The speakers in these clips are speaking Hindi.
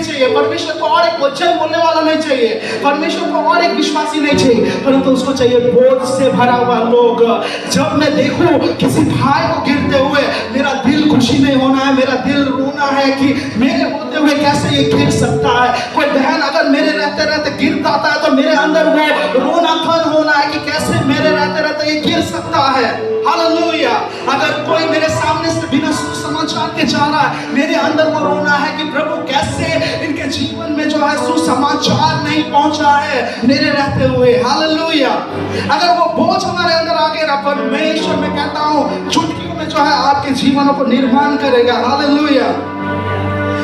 चाहिए, परमेश्वर को और एक वचन बोलने वाला नहीं चाहिए, परमेश्वर को और एक विश्वासी नहीं चाहिए, परंतु उसको चाहिए बोझ से भरा हुआ लोग। जब मैं देखूं किसी भाई को गिरते हुए, मेरा दिल खुशी नहीं होना है, मेरा दिल रोना है कि मेरे होते हुए कैसे ये गिर सकता है। कोई बहन अगर मेरे रहते रहते गिर जाता है तो मेरे अंदर वो रोना थन होना है कि कैसे मेरे रहते रहते ये गिर सकता है। हालेलुया। अगर कोई मेरे सामने से बिना सुसमाचार के जा रहा है, मेरे अंदर वो रोना है कि प्रभु कैसे इनके जीवन में जो है सुसमाचार नहीं पहुंचा है मेरे रहते हुए। हालेलुया। अगर वो बोझ हमारे अंदर आ गया, परमेश्वर मैं कहता हूँ चुटकियों में जो है आपके जीवनों को निर्माण करेगा। हालेलुया।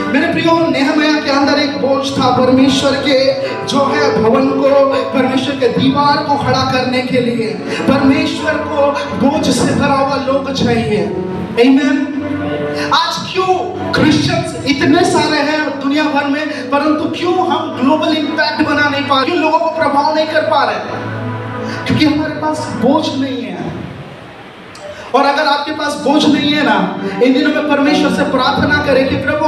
मेरे प्रियो, नेहमिया के अंदर एक बोझ था, परमेश्वर के जो है भवन को, परमेश्वर के दीवार को खड़ा करने के लिए परमेश्वर को बोझ से भरा हुआ लोग चाहिए। आमीन। आज क्यों क्रिश्चियंस इतने सारे हैं दुनिया भर में, परंतु क्यों हम ग्लोबल इंपैक्ट बना नहीं पा रहे, क्यों लोगों को प्रभाव नहीं कर पा रहे? क्योंकि हमारे पास बोझ नहीं है। और अगर आपके पास बोझ नहीं है ना, इन दिनों में परमेश्वर से प्रार्थना करें कि प्रभु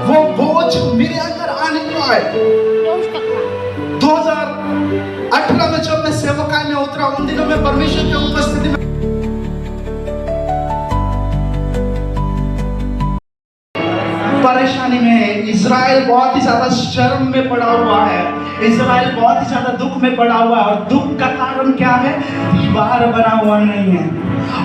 वो बोझ मेरे अंदर आने पाए। 2018 में जब मैं सेवकाई में उतरा, उन दिनों में परमेश्वर की उपस्थिति में परेशानी में है। इजराइल बहुत ही ज्यादा शर्म में पड़ा हुआ है, इजराइल बहुत ही ज्यादा दुख में पड़ा हुआ है। और दुख का कारण क्या है? दीवार बना हुआ नहीं है।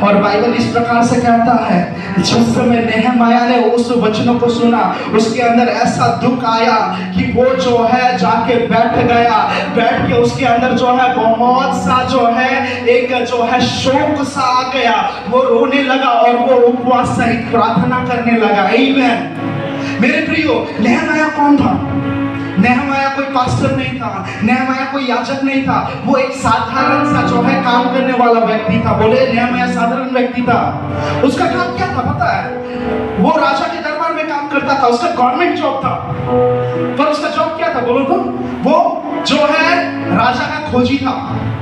और बाइबल इस प्रकार से कहता है, जिस समय नेहमिया ने उस वचनों को सुना, उसके अंदर ऐसा दुख आया कि वो जो है जाके बैठ गया। बैठ के उसके अंदर जो है बहुत सा जो है एक जो है शोक सा आ गया। वो रोने लगा और वो उपवास सहित प्रार्थना करने लगा। आमीन। मेरे प्रियो, नेहमिया कौन था? नेहमिया कोई पास्टर नहीं था, नेहमिया कोई याजक नहीं था, वो एक साधारण सा जो है काम करने वाला व्यक्ति था। बोले, नेहमिया साधारण व्यक्ति था। उसका काम क्या था पता है? वो राजा के दरबार में काम करता था, उसका गवर्नमेंट जॉब था। पर उसका जॉब क्या था बोलो तो? वो जो है राजा का खोजी था।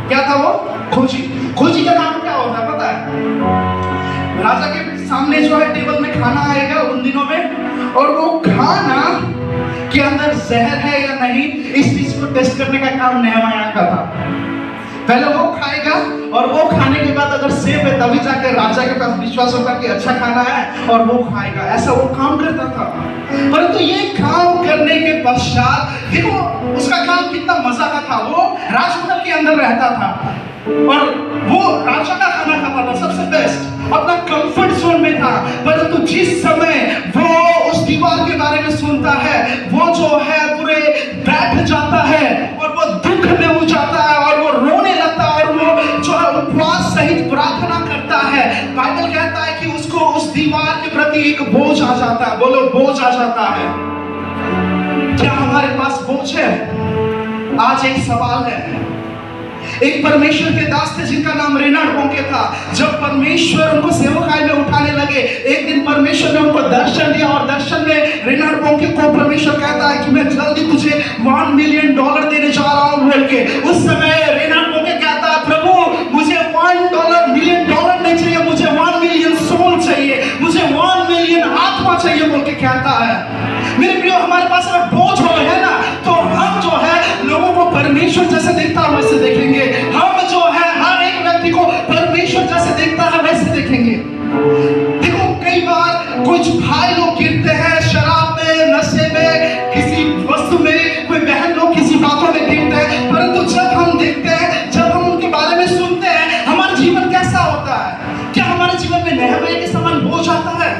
क्या था वो? खोजी। खोजी का नाम क्या होता है पता है? राजा के सामने जो है टेबल में खाना आएगा उन दिनों में, और वो खाना के अंदर जहर है या नहीं, इस चीज को टेस्ट करने का काम नेहमिया का था। पहले वो खाएगा और वो खाने के बाद अगर सेफ है तभी जाकर राजा के पास विश्वास होगा कि अच्छा खाना है और वो खाएगा। ऐसा वो काम करता था। परंतु ये काम करने के पश्चात देखो उसका काम कितना मजा का था। वो राजमहल के अंदर रहता था और वो राजा का खाना खाता था, सबसे बेस्ट, अपना कंफर्ट जोन में था। परंतु जिस समय वो उस दीवार के बारे में सुनता है, वो जो है पूरे बैठ जाता है और वो दुख में हो जाता है और वो रोने लगता है और वो जो है उपवास सहित प्रार्थना करता है। बाइबल कहता है कि उसको उस दीवार के प्रति एक बोझ आ जाता है। बोलो, बोझ आ जाता है। क्या हमारे पास बोझ है? आज एक सवाल है। एक परमेश्वर के दास थे जिनका नाम रेनाल्ड बोंके था। जब परमेश्वर उनको सेवकाई में उठाने लगे, एक दिन परमेश्वर ने उनको दर्शन दिया और दर्शन में रेनाल्ड बोंके को परमेश्वर कहता है कि मैं जल्दी तुझे $1 मिलियन देने जा रहा हूं बोल के। उस समय रेनाल्ड बोंके कहता है, प्रभु मुझे $1 मिलियन नहीं चाहिए, मुझे 1 मिलियन सोल चाहिए, मुझे 1 मिलियन आत्मा चाहिए बोल के कहता है। मेरे प्रियो, हमारे पास अगर बोझ हो है ना, तो हम जो है लोगों को परमेश्वर जैसे देखता है वैसे देखेंगे। हम जो है हर एक व्यक्ति को परमेश्वर जैसे देखता है वैसे देखेंगे। देखो कई बार कुछ भाई लोग गिरते हैं शराब में, नशे में, किसी वस्तु में, कोई बहन लोग किसी बातों में गिरते हैं, परंतु जब हम देखते हैं, जब हम उनके बारे में सुनते हैं, हमारा जीवन कैसा होता है? क्या हमारे जीवन में नेहमिया के समान बोझ आता है?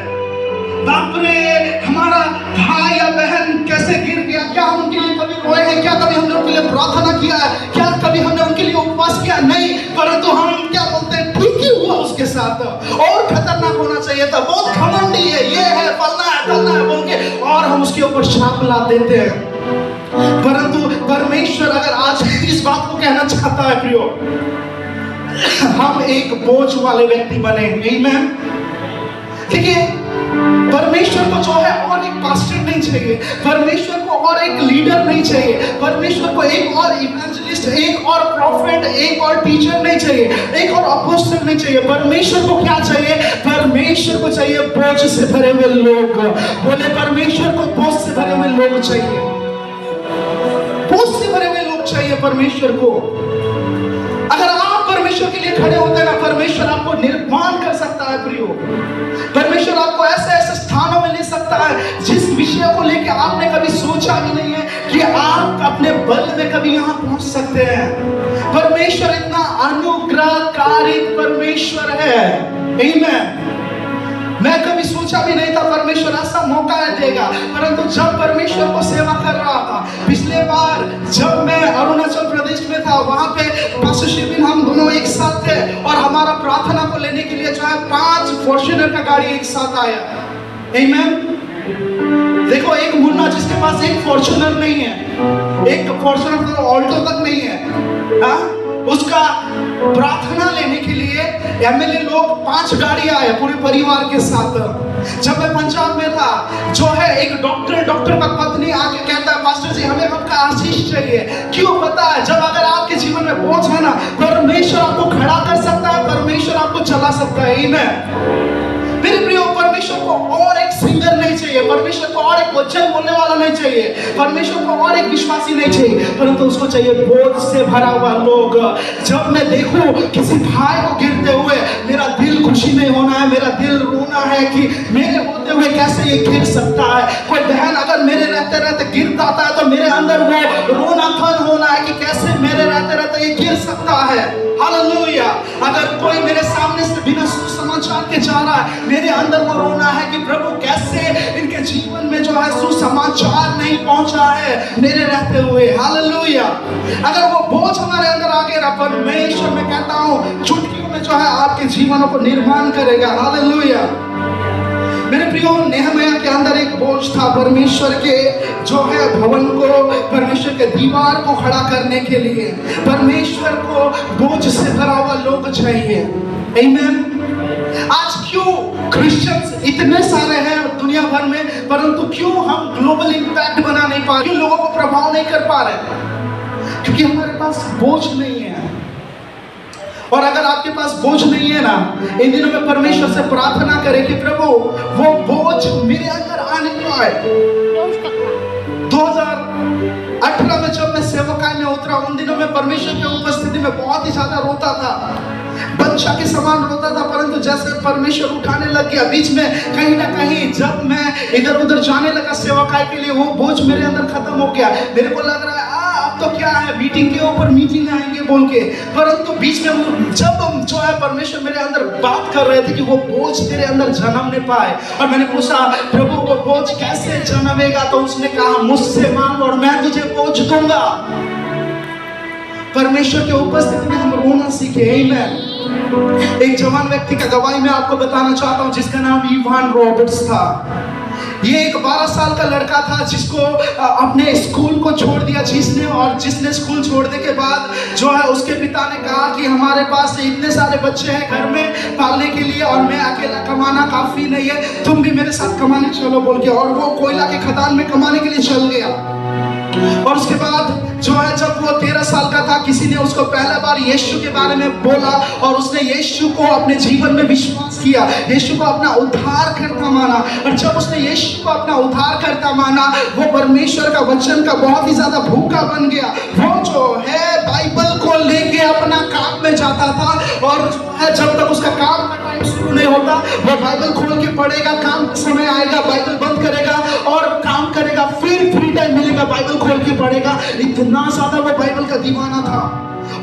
बाप रे, हमारा भाई या बहन कैसे गिर गया, क्या हम उनके लिए कभी रोए हैं? क्या कभी हमने उनके लिए प्रार्थना किया है? क्या कभी हमने उनके लिए उपवास किया? नहीं। परंतु हम क्या बोलते हैं? ठीक ही हुआ उसके साथ, और खतरनाक होना चाहिए था, बहुत घमंडी है, ये है, फलना है, तलना है बोल के, और हम उसके ऊपर श्राप ला देते हैं। परंतु परमेश्वर अगर आज इस बात को कहना चाहता है प्रियो, हम एक बोझ वाले व्यक्ति बने। आमीन। देखिए, परमेश्वर को जो है और एक पास्टर नहीं चाहिए, परमेश्वर को और एक लीडर नहीं चाहिए, परमेश्वर को एक और इवेंजलिस्ट, एक और प्रॉफिट, एक और टीचर नहीं चाहिए, एक और अपोस्टल नहीं चाहिए। परमेश्वर को क्या चाहिए? परमेश्वर को चाहिए बोझ से भरे हुए लोग। बोले, परमेश्वर को बोझ से भरे हुए लोग चाहिए, बोझ से भरे हुए लोग चाहिए परमेश्वर को। अगर आप परमेश्वर के लिए खड़े होते हैं ना, परमेश्वर आपको निर्माण कर सकता है प्रियो। परमेश्वर आपको ऐसे ऐसे स्थानों में ले सकता है जिस विषय को लेकर आपने कभी सोचा भी नहीं है कि आप अपने बल में कभी यहाँ पहुंच सकते हैं। परमेश्वर इतना अनुग्रहकारी परमेश्वर है। आमीन। मैं कभी सोचा भी नहीं था परमेश्वर ऐसा मौका देगा, परंतु जब परमेश्वर को सेवा कर रहा था, पिछले बार जब मैं अरुणाचल प्रदेश में था, वहां पे पास्टर शिविन हम दोनों एक साथ थे और हमारा प्रार्थना को लेने के लिए जो है 5 फॉर्च्यूनर का गाड़ी एक साथ आया। आमीन। देखो, एक मुन्ना जिसके पास एक फॉर्च्यूनर नहीं है, एक फॉर्च्यूनर तो ऑल्टो तक नहीं है, हाँ, उसका प्रार्थना लेने के लिए एमएलए लोग 5 गाड़ी आए पूरे परिवार के साथ। जब मैं पंजाब में था, जो है एक डॉक्टर का पत्नी आके कहता है, पास्टर जी हमें आपका आशीष चाहिए। क्यों? पता है, जब अगर आपके जीवन में बोझ है ना, परमेश्वर आपको खड़ा कर सकता है, परमेश्वर आपको चला सकता है। आमीन। मेरे प्रियो, परमेश्वर को और एक सिंगर नहीं चाहिए, परमेश्वर को और एक वचन बोलने वाला नहीं चाहिए, परमेश्वर को और एक विश्वासी नहीं चाहिए, परंतु उसको चाहिए बोझ से भरा हुआ लोग। जब मैं देखूं किसी भाई को गिरते हुए, मेरा दिल खुशी नहीं होना है, मेरा दिल रोना है कि मेरे होते हुए कैसे ये गिर सकता है। कोई बहन अगर मेरे रहते रहते गिर जाता है तो मेरे अंदर वो रोना खन होना है कि कैसे मेरे रहते रहते ये गिर सकता है। हालेलुया। अगर कोई मेरे सामने से बिना सुसमाचार के जा रहा है, मेरे अंदर वो रोना है कि प्रभु कैसे इनके जीवन में जो है सुसमाचार नहीं पहुंचा है मेरे रहते हुए। हालेलुया। अगर वो बोझ हमारे अंदर आ गया ना, परमेश्वर मैं कहता हूँ चुटकियों में जो है आपके जीवनों को निर्माण करेगा। हालेलुया। मेरे प्रियो, नेहमिया के अंदर एक बोझ था, परमेश्वर के जो है भवन को, परमेश्वर के दीवार को खड़ा करने के लिए परमेश्वर को बोझ से भरा हुआ लोग चाहिए। आमीन। आज क्यों क्रिश्चियंस इतने सारे हैं दुनिया भर में, परंतु क्यों हम ग्लोबल इंपैक्ट बना नहीं पा रहे, क्यों लोगों को प्रभाव नहीं कर पा रहे? क्योंकि हमारे पास बोझ नहीं है। और अगर आपके पास बोझ नहीं है ना, इन दिनों में परमेश्वर से प्रार्थना करें कि प्रभु वो बोझ मेरे अंदर आने पाए। 2018 में जब मैं सेवकाई में उतरा, उन दिनों में परमेश्वर की उपस्थिति में बहुत ही ज्यादा रोता था, बच्चा के समान रोता था, परंतु जैसे परमेश्वर उठाने लग गया, बीच में कहीं ना कहीं जब मैं इधर उधर जाने लगा सेवकाई के लिए, वो बोझ मेरे अंदर खत्म हो गया। मेरे को लग रहा है अब तो क्या है, मीटिंग के ऊपर मीटिंग आएंगे बोल के, परंतु बीच में जब जो है परमेश्वर मेरे अंदर बात कर रहे थे कि वो बोझ तेरे अंदर जन्म नहीं पाए, और मैंने पूछा प्रभु वो बोझ कैसे जन्मेगा, तो उसने कहा मुझसे मांग और मैं तुझे बोझ दूंगा। परमेश्वर के उपस्थिति में हम रोना सीखे। आमीन। एक जवान व्यक्ति का गवाही मैं आपको बताना चाहता हूं, जिसका नाम इवान रॉबर्ट्स था। ये एक 12 साल का लड़का था जिसको अपने स्कूल को छोड़ दिया जिसने स्कूल छोड़ने के बाद जो है उसके पिता ने कहा कि हमारे पास इतने सारे बच्चे हैं घर में पालने के लिए और मैं अकेला कमाना काफी नहीं है, तुम भी मेरे साथ कमाने चलो बोल के, और वो कोयला के खदान में कमाने के लिए चल गया। और उसके बाद जो है जब वो 13 साल का था, किसी ने उसको पहला बार यीशु के बारे में बोला और उसने यीशु को अपने जीवन में विश्वास किया, यीशु को अपना उद्धार करता माना। और जब उसने यीशु को अपना उद्धार करता माना, वो परमेश्वर का वचन का बहुत ही ज्यादा भूखा बन गया। वो जो है बाइबल को लेके अपना काम में जाता था, और जो है जब तक उसका काम का टाइम शुरू नहीं होता, वो बाइबल खोल के पढ़ेगा, काम का समय आएगा बाइबल बंद करेगा और काम करेगा, फिर फ्री टाइम मिलेगा बाइबल खोल के पढ़ेगा। इतना ज्यादा वो बाइबल का दीवाना था।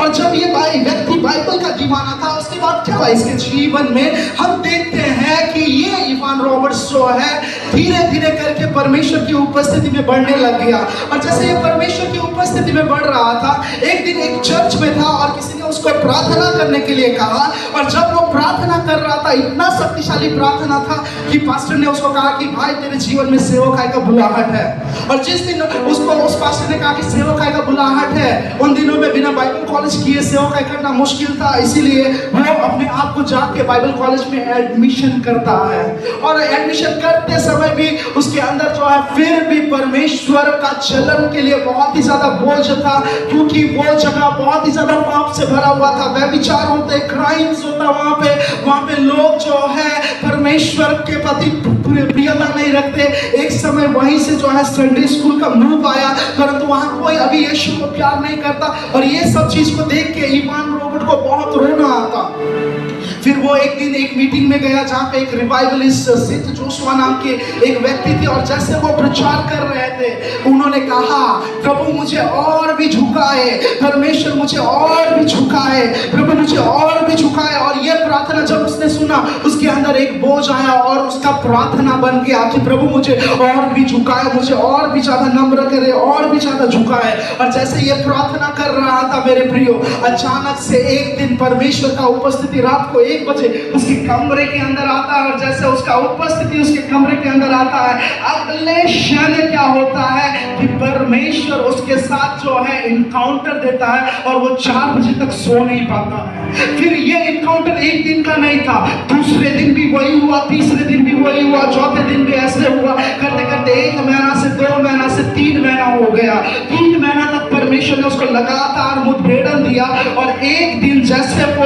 और जब ये व्यक्ति बाइबल का दीवाना था, उसके बाद क्या हुआ इसके जीवन में, हम देखते हैं कि ये इवान रॉबर्ट्स जो है धीरे धीरे करके परमेश्वर की उपस्थिति में बढ़ने लग गया। और जैसे ये परमेश्वर की उपस्थिति में बढ़ रहा था, एक दिन एक चर्च में था और किसी ने उसको प्रार्थना करने के लिए कहा, और जब वो प्रार्थना कर रहा था, इतना शक्तिशाली प्रार्थना था कि पास्टर ने उसको कहा कि भाई तेरे जीवन में सेवकाई का बुलाहट है। और जिस दिन उसको उस पास्टर ने कहा कि सेवकाई का बुलाहट है, उन दिनों में बिना बाइबल कॉलेज किए सेवकाई करना मुश्किल था, इसीलिए वो अपने आप को जाके बाइबल कॉलेज में एडमिशन करता है। और एडमिशन करते समय भी उसके अंदर जो है फिर भी परमेश्वर का चलन के लिए बहुत ही ज्यादा बोझ था, क्योंकि वो जगह बहुत ही ज्यादा पाप से भरा हुआ था, व्यभिचार होते, क्राइम्स होता वहाँ पे लोग जो है परमेश्वर के प्रति प्रियता नहीं रखते। एक समय वहीं से जो है संडे स्कूल का मूव आया, परंतु वहां कोई अभी यीशु को प्यार नहीं करता। और ये सब चीज को देख के इवान रॉबर्ट को बहुत रोना आता। फिर वो एक दिन एक मीटिंग में गया जहाँ पे एक रिवाइवलिस्ट सिद्ध जोशुआ नाम के एक व्यक्ति थे, और जैसे वो प्रचार कर रहे थे उन्होंने कहा, प्रभु मुझे और भी झुकाए, परमेश्वर मुझे और भी झुकाए, प्रभु मुझे और भी झुकाए। और ये प्रार्थना जब उसने सुना उसके अंदर एक बोझ आया और उसका प्रार्थना बन गया कि प्रभु मुझे और भी झुकाए, मुझे और भी ज्यादा नम्र करे, और भी ज्यादा झुकाए। और जैसे ये प्रार्थना कर रहा था मेरे प्रियो, अचानक से एक दिन परमेश्वर का उपस्थिति रात को 1 बजे उसके कमरे के अंदर आता है। और जैसे उसका उपस्थिति उसके कमरे के अंदर आता है, अगले क्षण क्या होता है कि परमेश्वर उसके साथ जो है इनकाउंटर देता है और वो 4 बजे तक सो नहीं पाता है। फिर ये इनकाउंटर एक दिन का नहीं था, दूसरे दिन भी वही हुआ, तीसरे दिन भी वही हुआ, चौथे दिन भी ऐसे हुआ। करते करते 1 महीना से 2 महीना से 3 महीना हो गया। 3 महीना तक परमेश्वर ने उसको लगातार मुठभेड़न दिया। और एक दिन जैसे वो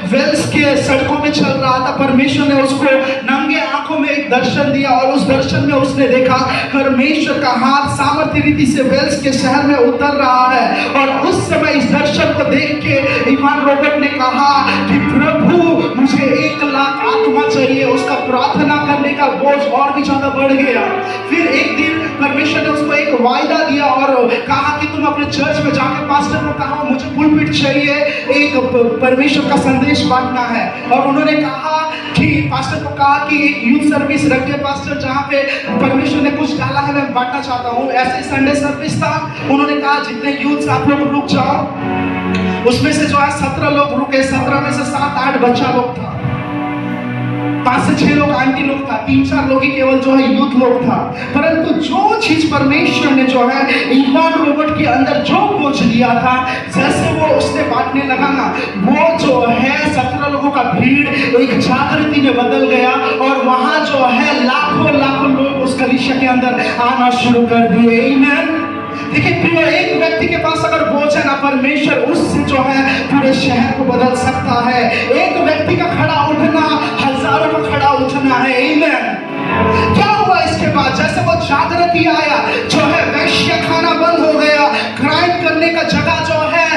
वेल्स के सड़कों में चल रहा था, परमेश्वर ने उसको नंगे आंखों में एक दर्शन दिया। और उस दर्शन में उसने देखा परमेश्वर का हाथ सामर्थ्य रीति से वेल्स के शहर में उतर रहा है। और उस समय इस दर्शन को देख के इवान रॉबर्ट ने कहा कि प्रभु मुझे 1 लाख आत्मा चाहिए। उसका प्रार्थना करने का बोझ और भी ज्यादा बढ़ गया। फिर एक दिन परमेश्वर ने उसको एक वायदा दिया और कहा कि तुम अपने चर्च में जाके पास्टर को कहो मुझे पुलपिट चाहिए, एक परमेश्वर का संदेश बांटना है। और उन्होंने कहा कि पास्टर को कहा कि एक यूथ सर्विस रखे पास्टर, जहाँ पे परमेश्वर ने कुछ डाला है मैं बांटना चाहता हूँ। ऐसे संडे सर्विस था। उन्होंने कहा जितने यूथ आप लोग रुक जाओ। उसमें से जो है 17 लोग रुके। 17 में से 7-8 बच्चा लोग था, 5 से 6 लोग आंटी लोग था, 3-4 लोग ही केवल जो है यूथ लोग था। परंतु जो चीज परमेश्वर ने जो है इवान रॉबर्ट के अंदर जो बोझ दिया था, जैसे वो उसने बांटने लगा ना, वो जो है 17 लोगों का भीड़ एक जागृति में बदल गया। और वहां जो है लाखों लाखों लोग उस कलीसिया के अंदर आना शुरू कर दिए। आमीन। देखिए प्रिय, एक व्यक्ति के पास अगर बोझ है ना, परमेश्वर उससे जो है पूरे शहर को बदल सकता है। एक व्यक्ति का खड़ा उठना हजारों का खड़ा उठना है। आमीन। क्या हुआ इसके बाद? जैसे वो जागृति आया, जो है वैश्य खाना बंद हो गया, क्राइम करने का जगह जो है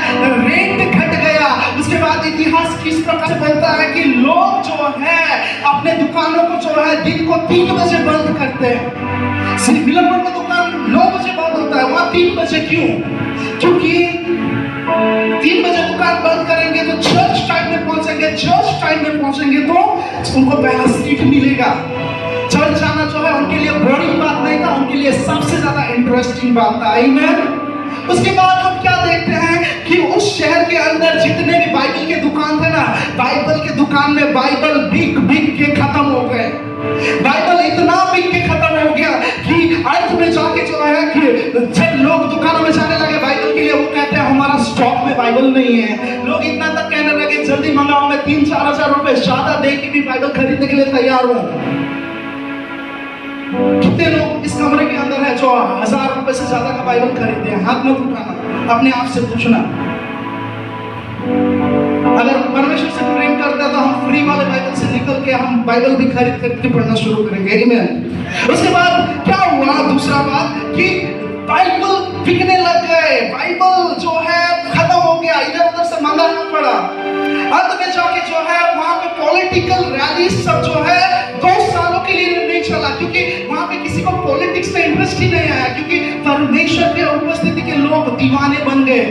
रेट घट गया। उसके बाद इतिहास किस प्रकार से बनता है कि लोग जो है अपने दुकानों को जो है दिन को 3 बजे बंद करते हैं। सिर्फ मिलनपुर में दुकान 9 बजे बंद होता है, वहां 3 बजे क्यों? क्योंकि 3 बजे दुकान बंद करेंगे तो चर्च टाइम में पहुंचेंगे, चर्च टाइम में पहुंचेंगे तो उनको पहला सीट मिलेगा। चर्च जाना जो है उनके लिए बोरिंग बात नहीं था, उनके लिए सबसे ज्यादा इंटरेस्टिंग बात था। आमीन। उसके बाद हम क्या देखते हैं कि उस शहर के अंदर जितने भी बाइबल के दुकान थे ना, बाइबल के दुकान में बाइबल बिक के खत्म हो गए। बाइबल इतना बिक के खत्म हो गया कि अंत में जाके जो है कि जब लोग दुकानों में जाने लगे बाइबल के लिए, वो कहते हैं हमारा स्टॉक में बाइबल नहीं है। लोग इतना तक कहने लगे जल्दी मंगाओ, मैं 3-4 हजार रुपए ज्यादा दे के भी बाइबल खरीदने के लिए तैयार हूँ। कितने लोग इस कमरे के अंदर है जो 1000 रुपए से ज्यादा का बाइबल खरीदते हैं? हाथ मत उठाना, अपने आप से पूछना। अगर परमेश्वर से प्रेम करते हैं तो हम फ्री वाले बाइबल से निकल के हम बाइबल भी खरीद करके पढ़ना शुरू करेंगे। आमीन। उसके बाद क्या हुआ? दूसरा बात कि बाइबल बिकने लग गए, बाइबल जो है खत्म हो गया, इधर उधर से मंगाना पड़ा। अंत में जाके जो है वहां पे पॉलिटिकल रैली सब जो है 2 सालों के लिए नहीं चला, क्योंकि वहां पे किसी को पॉलिटिक्स में इंटरेस्ट ही नहीं आया, क्योंकि परमेश्वर के उपस्थिति के लोग दीवाने बन गए।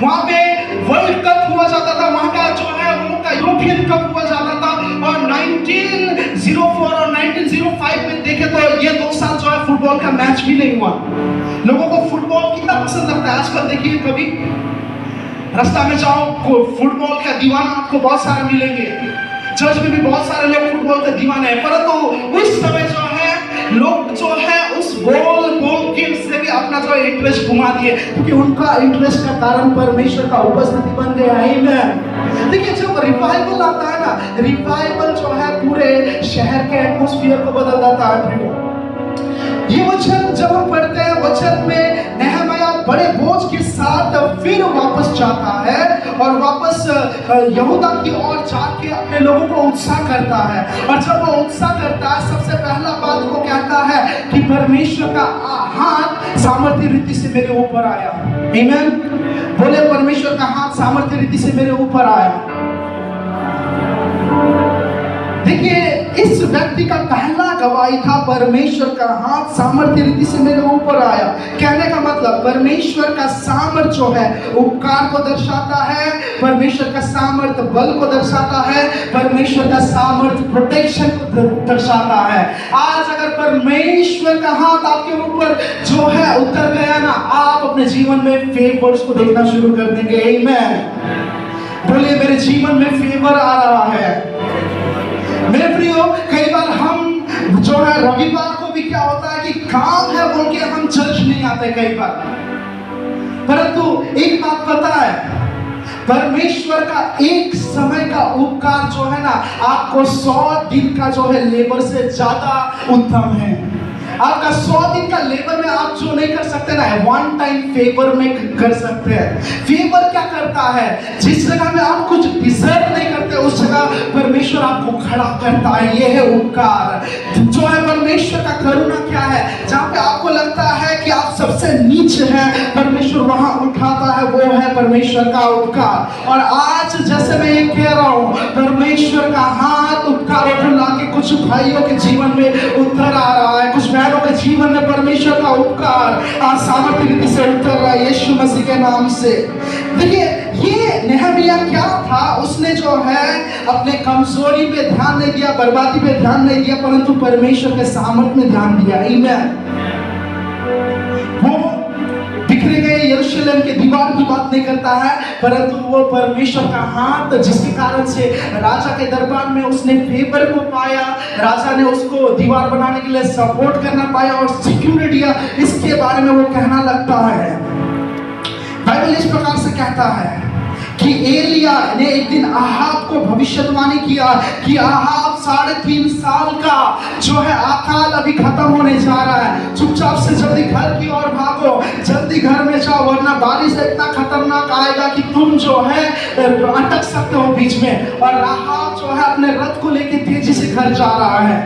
वहां पे वर्ल्ड कप हुआ जाता था, वहां का जो है वो का यूरोपियन कप हुआ जाता था। और 1904 और 1905 में देखे तो ये 2 साल जो है फुटबॉल का मैच भी नहीं हुआ। लोगों को फुटबॉल कितना पसंद लगता है आजकल। देखिए कभी रास्ता में जाओ, फुटबॉल का दीवाना आपको बहुत सारे मिलेंगे। चर्च में भी बहुत सारे लोग फुटबॉल के दीवाने हैं। परंतु उस समय जो है लोग जो है उस बॉल गेम से भी अपना जो इंटरेस्ट घुमा दिए, क्योंकि उनका इंटरेस्ट का कारण परमेश्वर का उपस्थिति बन गया। आमीन। देखिए जब रिवाइवल आता है ना, रिवाइवल जो है पूरे शहर के एटमॉस्फेयर को बदल देता है। ये वचन जब हम पढ़ते हैं, वचन में नेहमाया बड़े बोझ के साथ फिर वापस जाता है और वापस यहूदा की ओर जाके अपने लोगों को उत्साह करता है। और जब वो उत्साह करता है, सबसे पहला बात वो कहता है कि परमेश्वर का हाथ सामर्थ्य रीति से मेरे ऊपर आया। आमीन। बोले, परमेश्वर का हाथ सामर्थ्य रीति से मेरे ऊपर आया। देखिए, इस व्यक्ति का पहला गवाही था, परमेश्वर का हाथ सामर्थ्य रीति से मेरे ऊपर आया। कहने का मतलब, परमेश्वर का सामर्थ जो है उपकार को दर्शाता है, परमेश्वर का सामर्थ बल को दर्शाता है, परमेश्वर का सामर्थ प्रोटेक्शन को दर्शाता है। आज अगर परमेश्वर का हाथ आपके ऊपर जो है उतर गया ना, आप अपने जीवन में फेवर्स को देखना शुरू कर देंगे। आमीन। बोलिए, मेरे जीवन में फेवर आ रहा है। मेरे प्रियो, कई बार हम जो है रविवार को भी क्या होता है कि काम है बोल के हम चर्च नहीं आते कई बार। परंतु एक बात पता है, परमेश्वर का एक समय का उपकार जो है ना, आपको 100 दिन का जो है लेबर से ज्यादा उत्तम है। आपका 100 दिन का लेबर में आप जो नहीं कर सकते ना, वन टाइम फेवर में कर सकते हैं। फेवर क्या करता है? जिस जगह में आप कुछ डिजर्व नहीं करते, उस जगह परमेश्वर आपको खड़ा करता है। यह है उपकार। जो है परमेश्वर का करुणा क्या है? जहाँ पे आपको लगता है कि आप सबसे नीचे हैं, परमेश्वर वहां उठाता है, वो है परमेश्वर का उपकार। और आज जैसे मैं ये कह रहा हूँ, परमेश्वर का हाथ उपकारों को लाके कुछ भाइयों के जीवन में उतर आ रहा है, कुछ बहनों के जीवन में परमेश्वर का उपकार आज सामर्थ्य रीति से उतर रहा है, यीशु मसीह के नाम से। देखिए, ये नेहमिया क्या था? उसने जो है अपने कमजोरी पे ध्यान नहीं दिया, बर्बादी पे ध्यान नहीं दिया, परंतु परमेश्वर के सामर्थ्य में ध्यान दिया। आमीन। वो बिखरे गए यरूशलेम के दीवार की बात नहीं करता है, परंतु वो परमेश्वर का हाथ, जिसके कारण से राजा के दरबार में उसने फेवर को पाया, राजा ने उसको दीवार बनाने के लिए सपोर्ट करना पाया और सिक्योरिटी, इसके बारे में वो कहना लगता है। बाइबल इस प्रकार से कहता है कि एलिया ने एक दिन आहाब को भविष्यवाणी किया कि आहाब 3.5 साल का जो है अकाल अभी खत्म होने जा रहा है, चुपचाप से जल्दी घर की ओर भागो, जल्दी घर में जाओ, वरना बारिश इतना खतरनाक आएगा कि तुम जो है अटक सकते हो बीच में। और आहाब जो है अपने रथ को लेके तेजी से घर जा रहा है,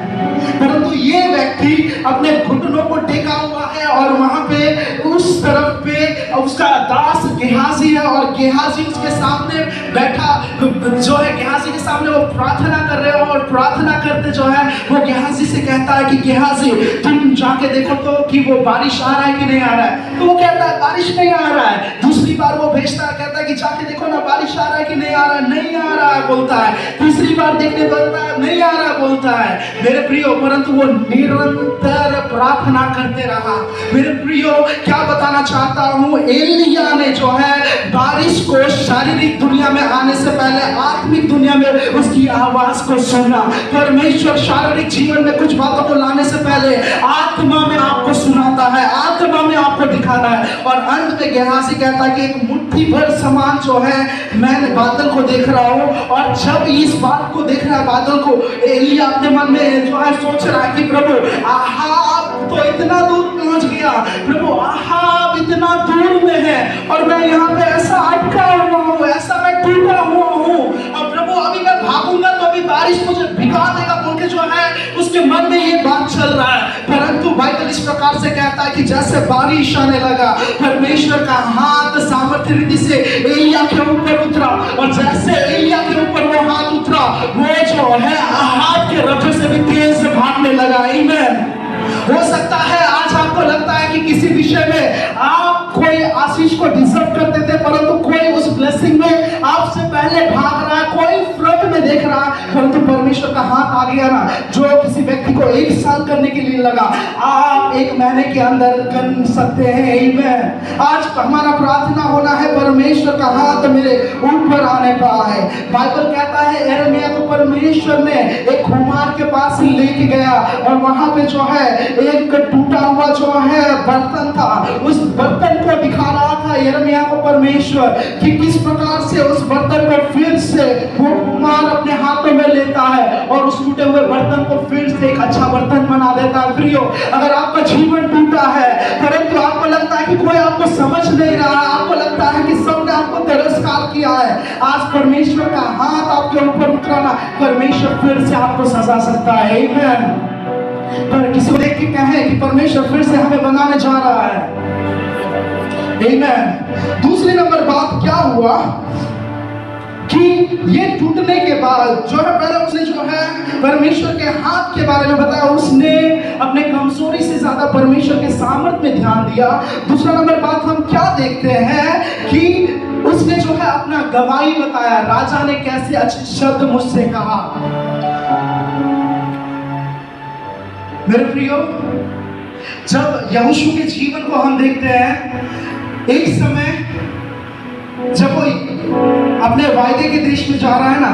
परंतु ये व्यक्ति अपने घुटनों को टेका हुआ है और वहां पे उस तरफ पे उसका दास गेहाजी है और गेहाजी उसके सामने बैठा, जो है गेहाजी के सामने वो प्रार्थना कर रहे हो और प्रार्थना करते जो है वो गेहाजी से कहता है कि गेहाजी, तुम जाके देखो तो कि वो बारिश आ रहा है कि नहीं आ रहा है। तो वो कहता है बारिश नहीं आ रहा है। दूसरी बार वो भेजता है, कहता है कि जाके देखो ना बारिश आ रहा है कि नहीं आ रहा है। नहीं आ रहा है बोलता है। तीसरी बार देखने बोलता है, नहीं आ रहा बोलता है। मेरे प्रियो, परंतु वो निरंतर प्रार्थना करते रहा। मेरे प्रियो, क्या बताना चाहता हूँ, एलिया ने जो है बारिश को शारीरिक दुनिया में आने से पहले आत्मिक दुनिया में उसकी आवाज को सुना। परमेश्वर शारीरिक जीवन में कुछ बातों को लाने से पहले आत्मा में आपको सुनाता है, आत्मा में आपको दिखाता है। और अंत में गेहाजी कहता है कि एक मुट्ठी भर समान जो है मैं बादल को देख रहा हूँ। और जब इस बात को देख रहा है बादल को, एलिया अपने मन में जो है सोच रहा है कि प्रभु आहाब तो इतना दूर पहुंच गया, प्रभु आहाब इतना दूर में है और मैं यहाँ पे ऐसा अटका हुआ हूँ, ऐसा मैं टूटा हुआ हूँ, और प्रभु अभी मैं भागूंगा तो अभी बारिश मुझे भिगा देगा बोल के जो है उसके मन में ये बात चल रहा है। परंतु बाइबल इस प्रकार से कहता है कि जैसे बारिश आने लगा, परमेश्वर का हाथ सामर्थ्य रीति से एलिया के ऊपर उतरा, और जैसे एलिया के ऊपर वो हाथ उतरा, वो जो है आहाब के रथ से भी तेज से भागने लगा। आमीन। हो सकता है आज आपको लगता है कि किसी विषय में आप कोई आशीष को डिजर्व करते थे, परंतु कोई उस ब्लेसिंग में आपसे पहले भाग रहा है, कोई फ्रंट में देख रहा है, परंतु परमेश्वर का हाथ आ गया ना। जो किसी व्यक्ति को 1 साल करने के लिए लगा, आप 1 महीने के अंदर कर सकते हैं। आमीन। आज हमारा प्रार्थना होना है, परमेश्वर का हाथ मेरे ऊपर आने का है। बाइबल कहता है यिर्मयाह को परमेश्वर ने एक खुमार के पास लेके गया और वहां पे जो है एक टूटा हुआ जो है बर्तन था, उस बर्तन को दिखा रहा था यिर्मयाह को परमेश्वर कि किस प्रकार से उस बर्तन को फिर से वो कुम्हार अपने हाथों में लेता है और उस टूटे हुए बर्तन को फिर से एक अच्छा बर्तन बना देता है। प्रियो, अगर आपका जीवन टूटा है परंतु आपको लगता है कि कोई आपको समझ नहीं रहा, आपको लगता लगता है कि सबने आपको तिरस्कार किया है, आज परमेश्वर का हाथ आपके ऊपर उतराना, परमेश्वर फिर से आपको सजा सकता है। आमीन। पर किसी को देख के कहें कि परमेश्वर फिर से हमें बनाने जा रहा है। आमीन। दूसरी नंबर बात क्या हुआ कि ये टूटने के बाद जो है, पहले उसने जो है परमेश्वर के हाथ के बारे में बताया, उसने अपने कमजोरी से ज्यादा परमेश्वर के सामर्थ्य में ध्यान दिया। दूसरा नंबर बात हम क्या देखते हैं कि उसने जो है अपना गवाही बताया, राजा ने कैसे अच्छे शब्द मुझसे कहा। मेरे प्रियो, जब यहोशू के जीवन को हम देखते हैं, एक समय जब वो अपने वायदे के देश में जा रहा है ना,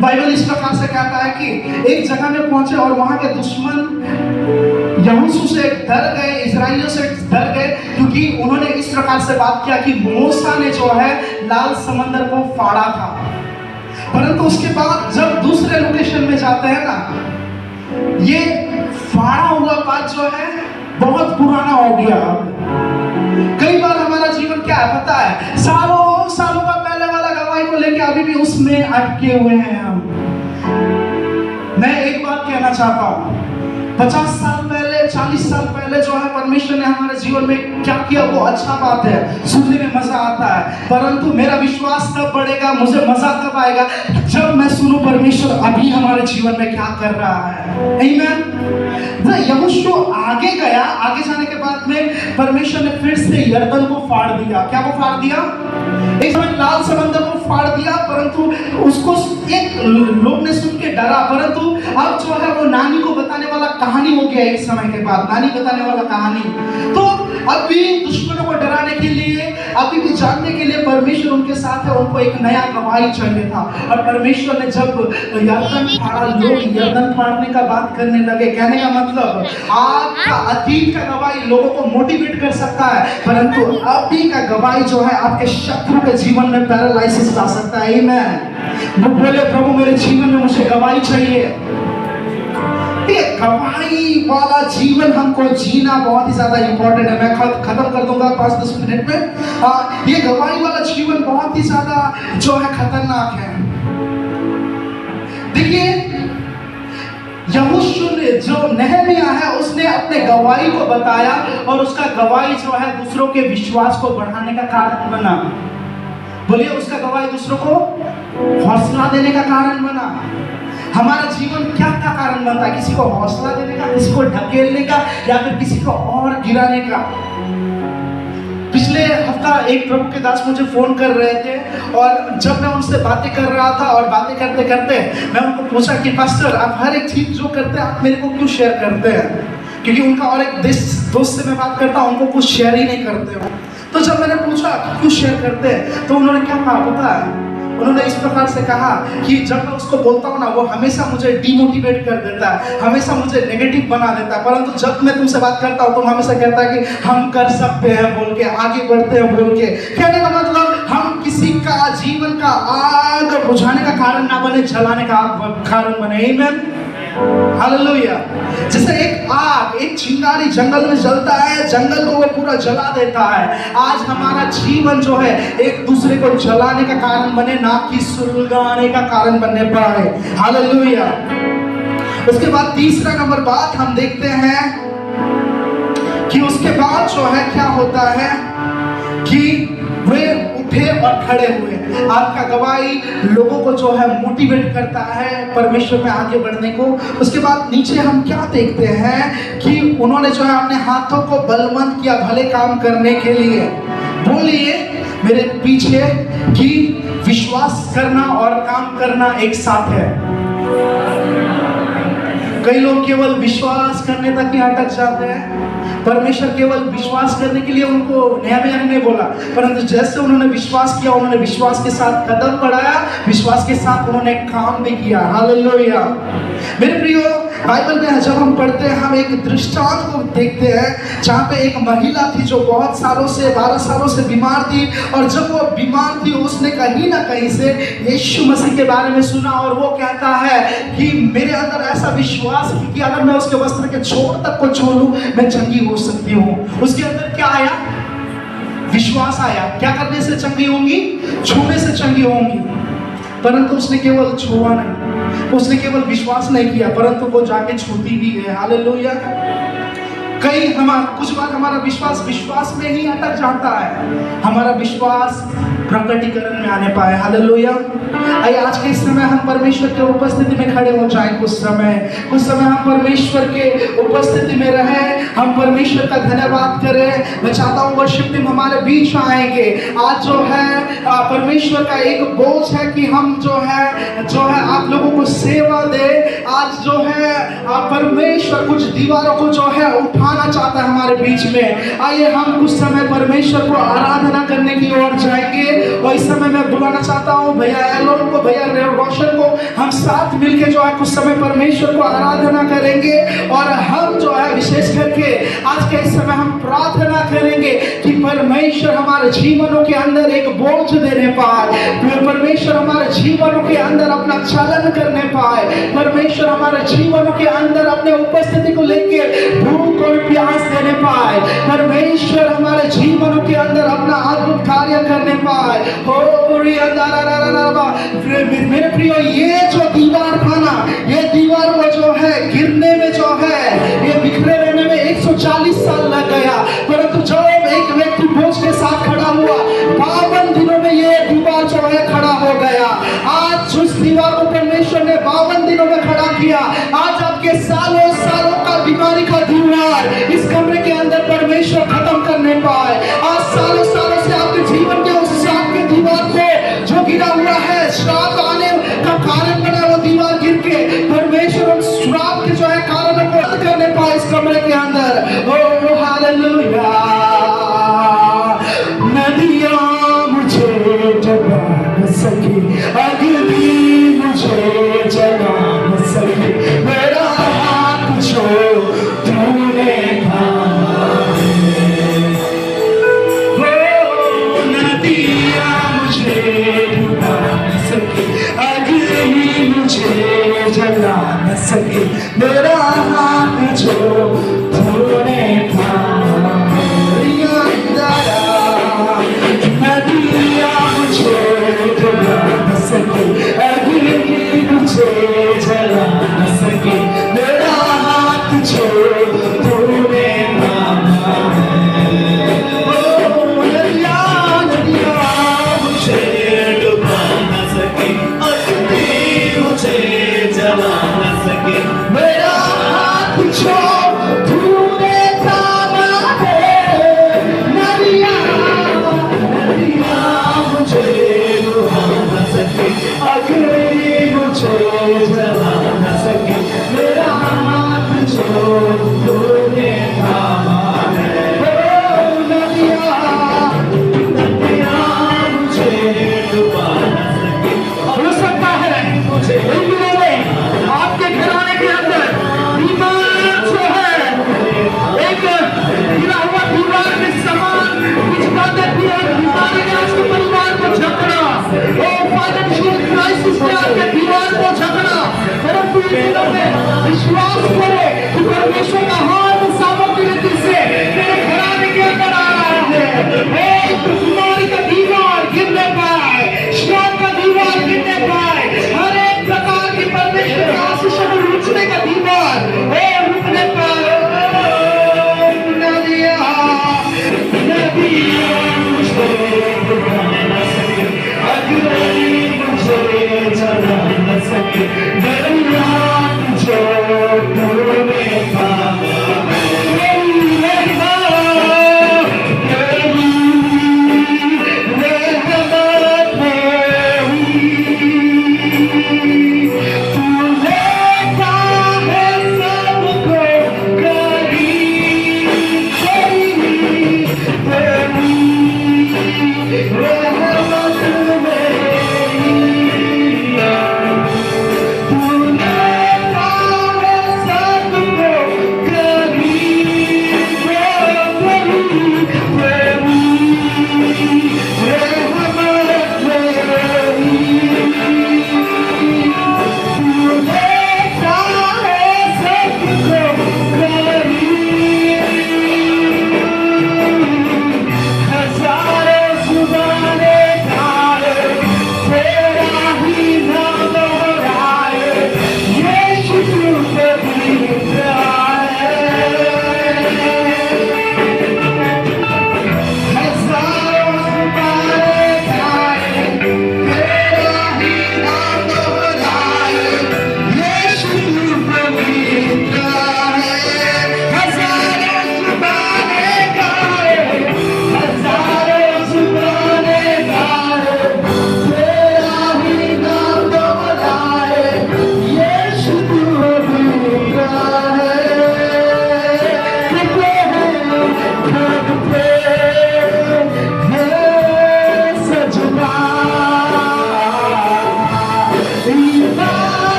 बाइबल इस प्रकार से कहता है कि एक जगह में पहुंचे और वहां के दुश्मन यहोशू से डर गए, इजराइलियों से डर गए, क्योंकि उन्होंने इस प्रकार से बात किया कि मूसा ने जो है लाल समंदर को फाड़ा था। परंतु उसके बाद जब दूसरे लोकेशन में जाते हैं ना, ये फाड़ा हुआ बात जो है बहुत पुराना हो गया। कई बार हमारा जीवन क्या है पता है, सालों सालों का पहले वाला गवाही को लेके अभी भी उसमें अटके हुए हैं हम। मैं एक बात कहना चाहता हूँ, 50 साल पहले, 40 साल पहले जो है परमेश्वर ने हमारे जीवन में क्या किया वो अच्छा बात है, सुनने में मजा आता है। परंतु मेरा विश्वास तब बढ़ेगा, मुझे मजा तब आएगा जब मैं सुनूं परमेश्वर अभी हमारे जीवन में क्या कर रहा है। आमीन। यहोशू आगे गया, आगे जाने के बाद में परमेश्वर ने फिर से यरदन को फाड़ दिया। क्या वो फाड़ दिया? एक समय लाल समंदर को फाड़ दिया, परंतु उसको एक लोग ने सुन के डरा, परंतु अब जो है वो नानी को बताने वाला कहानी हो गया। एक समय के बाद नानी बताने वाला कहानी। तो अभी दुश्मनों को डराने के लिए, अभी भी जानने के लिए परमेश्वर उनके साथ है, उनको एक नया गवाही चाहिए था। और परमेश्वर ने जब यरदन फाड़ा, लोग यरदन फाड़ने का बात करने लगे। कहने का मतलब आपका अतीत का गवाही लोगों को मोटिवेट कर सकता है, परंतु अभी का गवाही जो है आपके शत्रु के जीवन में पैरालाइसिस ला सकता है। आमीन। वो बोले प्रभु मेरे जीवन में मुझे गवाही चाहिए। ये गवाही वाला जीवन हमको जीना बहुत ही ज्यादा इंपॉर्टेंट है। मैं खत्म कर दूंगा 5-10 मिनट में। ये गवाही वाला जीवन बहुत ही ज्यादा जो है खतरनाक है। देखिए, यहोशू ने, जो नहमिया है, उसने अपने गवाही को बताया और उसका गवाही जो है दूसरों के विश्वास को बढ़ाने का कारण बना। बोलिए, उसका गवाही दूसरों को हौसला देने का कारण बना। हमारा जीवन क्या क्या कारण बनता है? किसी को हौसला देने का, किसी को ढकेलने का, या फिर किसी को और गिराने का। पिछले हफ्ता एक प्रभु के दास मुझे फोन कर रहे थे और जब मैं उनसे बातें कर रहा था और बातें करते करते मैं उनको पूछा कि पास्टर आप हर एक चीज जो करते हैं आप मेरे को क्यों शेयर करते हैं? क्योंकि उनका और एक दोस्त से मैं बात करता हूँ, उनको कुछ शेयर ही नहीं करते हो। तो जब मैंने पूछा क्यों शेयर करते हैं, तो उन्होंने क्या कहा पता है? उन्होंने इस प्रकार से कहा कि जब मैं उसको बोलता हूँ ना, वो हमेशा मुझे डिमोटिवेट कर देता है, हमेशा मुझे नेगेटिव बना देता है, परंतु जब मैं तुमसे बात करता हूँ तो हमेशा कहता है कि हम कर सकते हैं बोल के, आगे बढ़ते हैं बोल के। कहने का मतलब हम किसी का जीवन का आग बुझाने का कारण ना बने, जलाने का कारण बने। आमीन। हालेलुया। जैसे एक आग, एक चिंगारी जंगल में जलता है, जंगल को वो पूरा जला देता है। आज हमारा जीवन जो है एक दूसरे को जलाने का कारण बने, ना कि सुलगाने का कारण बनने पाए। हालेलुया। उसके बाद तीसरा नंबर बात हम देखते हैं कि उसके बाद जो है क्या होता है कि वे उठे और खड़े हुए। आपका गवाही लोगों को जो है मोटिवेट करता है परमेश्वर में आगे बढ़ने को। उसके बाद नीचे हम क्या देखते हैं कि उन्होंने जो है अपने हाथों को बलवंत किया भले काम करने के लिए। बोलिए मेरे पीछे कि विश्वास करना और काम करना एक साथ है। कई लोग केवल विश्वास करने तक ही अटक जाते हैं। परमेश्वर केवल विश्वास करने के लिए उनको नहमिया ने नहीं बोला, परंतु जैसे उन्होंने विश्वास किया, उन्होंने विश्वास के साथ कदम बढ़ाया, विश्वास के साथ उन्होंने काम भी किया। हालेलुया। मेरे प्रियो, बाइबल में जब हम पढ़ते हैं हम एक दृष्टांत को देखते हैं जहाँ पे एक महिला थी जो बहुत सालों से, 12 सालों से बीमार थी, और जब वो बीमार थी उसने कहीं ना कहीं से यीशु मसीह के बारे में सुना और वो कहता है कि मेरे अंदर ऐसा विश्वास कि अगर मैं उसके वस्त्र के छोर तक को छू लूं मैं चंगी हो सकती हूँ। उसके अंदर क्या आया? विश्वास। विश्वास आया, क्या करने से चंगी होंगी? छूने से चंगी होंगी। परंतु उसने केवल छुआ नहीं, उसने केवल विश्वास नहीं किया, परंतु वो जाके छूती भी है। हालेलुया। कई कुछ बार हमारा विश्वास में ही अटक जाता है, हमारा विश्वास प्रकटीकरण में आने पाए। हालेलुया। आइए आज के समय हम परमेश्वर के उपस्थिति में खड़े हो जाए। कुछ समय हम परमेश्वर के उपस्थिति में रहें, हम परमेश्वर का धन्यवाद करें। मैं चाहता हूँ वर्शिप टीम हमारे बीच आएंगे। आज जो है परमेश्वर का एक बोझ है कि हम जो है आप लोगों को सेवा दे। आज जो है परमेश्वर कुछ दीवारों को जो है उठाना चाहता है हमारे बीच में। आइए हम कुछ समय परमेश्वर को आराधना करने की ओर जाएंगे। और इस समय मैं बुलाना चाहता हूँ भैया एलोन को, भैया रोशन को, हम साथ मिलके जो है कुछ समय परमेश्वर को आराधना करेंगे। और हम जो है विशेष करके आज के इस समय हम प्रार्थना करेंगे कि परमेश्वर हमारे जीवनों के अंदर एक बोझ देने पाए, परमेश्वर हमारे जीवनों के अंदर अपना चलन करने पाए, परमेश्वर हमारे जीवनों के अंदर अपने उपस्थिति को लेकर भूख और प्यास देने पाए, परमेश्वर हमारे जीवनों के अंदर अपना अद्भुत कार्य करने पाए। मेरे प्रियो, ये जो दीवार था ना, ये दीवार को जो है गिरने में जो है ये बिखरे रहने में 140 साल लग गया, परंतु जब एक व्यक्ति बोझ के साथ खड़ा हुआ, 52 दिनों में ये दीवार जो है खड़ा हो गया। आज उस दीवार को परमेश्वर ने 52 दिनों में खड़ा किया। आज आपके सालों का बीमारी का दीवार इस कमरे के अंदर परमेश्वर खत्म करने पाए। आज सालों से आपके जीवन के उस श्राप के दीवार को जो गिरा हुआ है, श्राप आने का कारण बना वो दीवार गिर के परमेश्वर उन श्राप के जो है कारण को रद्द करने पाए इस कमरे के अंदर। ओ हालेलुया। नदियां मुझे जगा न सकी, अग्नि मुझे जगा न सकी, मेरा हाथ जो तूने थामा है। ओ नदियां मुझे डुबा न सकी, अग्नि मुझे जगा न सकी, मेरा हाथ जो तूने थामा है। नदियां मुझे डुबा न सकी, अग्नि मुझे जला न सकी, मेरा हाथ जो तूने थामा है। ओ नदियां मुझे डुबा न सकी, अग्नि मुझे जला न सकी, मेरा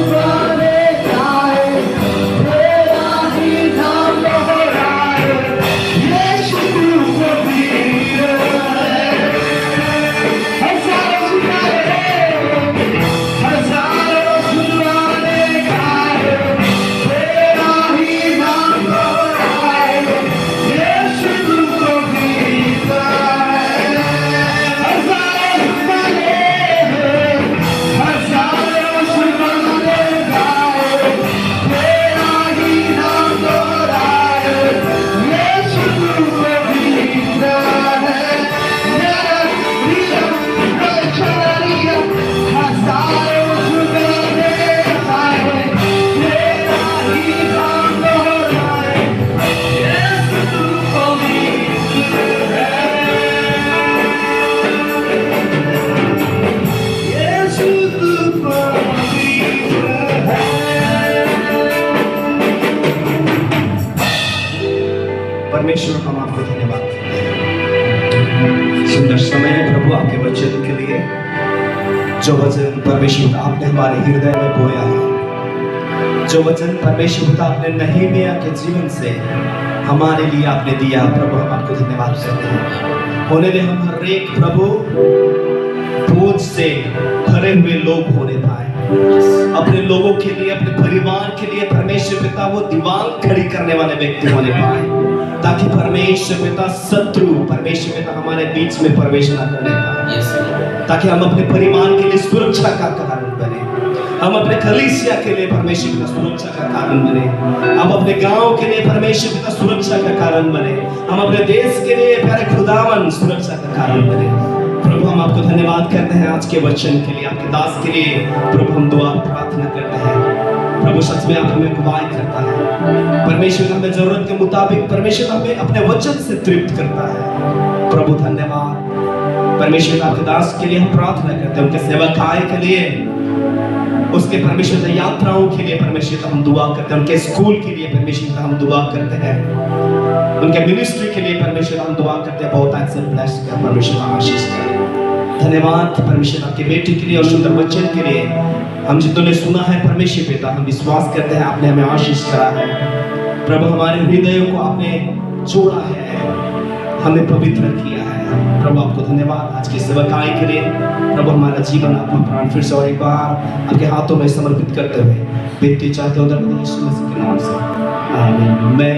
सुनाने का है, तेरा ही नाम दोहराए, यीशु तू पवित्र है। हजारों सुनाने का है, तेरा ही नाम दोहराए, यीशु तू पवित्र है। हजारों सुनाने का है, तेरा ही नाम दोहराए, यीशु तू पवित्र है। मेरा प्रिय रक्षारिया, हजारों सुनाने का है, तेरा ही नाम दोहराए, यीशु तू पवित्र है। यीशु तू पवित्र है। परमेश्वर हम आपको धन्यवाद देते हैं। सुंदर समय है प्रभु आपके वचन के लिए, जो वचन परमेश्वर आपने हमारे हृदय में बोया है, जो वचन परमेश्वर आपने नehemiah के जीवन से हमारे लिए आपने दिया, प्रभु हम आपको धन्यवाद देते हैं। होने दे हम हर एक प्रभु बोझ से भरे हुए लोग होने पाए, अपने लोगों के लिए, अपने परिवार के लिए परमेश्वर पिता वो दीवार खड़ी करने वाले व्यक्ति होने पाए, ताकि परमेश्वर पिता शत्रु परमेश्वर पिता हमारे बीच में प्रवेश ना करने पाए, ताकि हम अपने परिवार के लिए सुरक्षा का कारण बने, हम अपने कलीसिया के लिए परमेश्वर पिता सुरक्षा का कारण बने, हम अपने गांव के लिए परमेश्वर पिता सुरक्षा का कारण बने, हम अपने देश के लिए प्यारे खुदावन सुरक्षा का कारण बने। प्रभु हम आपको धन्यवाद करते हैं आज के वचन के लिए, आपके दास के लिए प्रभु हम दुआ प्रार्थना करते हैं। प्रभु सच में आप हमें अगुवाई करता है, परमेश्वर हमें जरूरत के मुताबिक परमेश्वर हमें अपने वचन से तृप्त करता है। प्रभु धन्यवाद। परमेश्वर आपके दास के लिए हम प्रार्थना करते हैं, उनके सेवकाय के लिए, उसके परमेश्वर से यात्राओं के लिए परमेश्वर हम दुआ करते हैं, उनके स्कूल के लिए परमेश्वर हम दुआ करते हैं, उनके मिनिस्ट्री के लिए परमेश्वर हम दुआ करते हैं। बहुत अच्छे ब्लेस कर परमेश्वर आशीष कर। धन्यवाद परमेश्वर आपके बेटे के लिए और सुंदर वचन के लिए। हम जितनों ने सुना है परमेश्वर पिता, हम विश्वास करते हैं आपने हमें आशीष करा है प्रभु, हमारे हृदयों को आपने जोड़ा है, हमें पवित्र किया है। प्रभु आपको धन्यवाद आज की सेवकाई के लिए। प्रभु हमारा जीवन आत्मा प्राण फिर से और एक बार आपके हाथों में समर्पित करते हुए विनती चाहते हो यीशु मसीह के नाम से, आमीन। मैं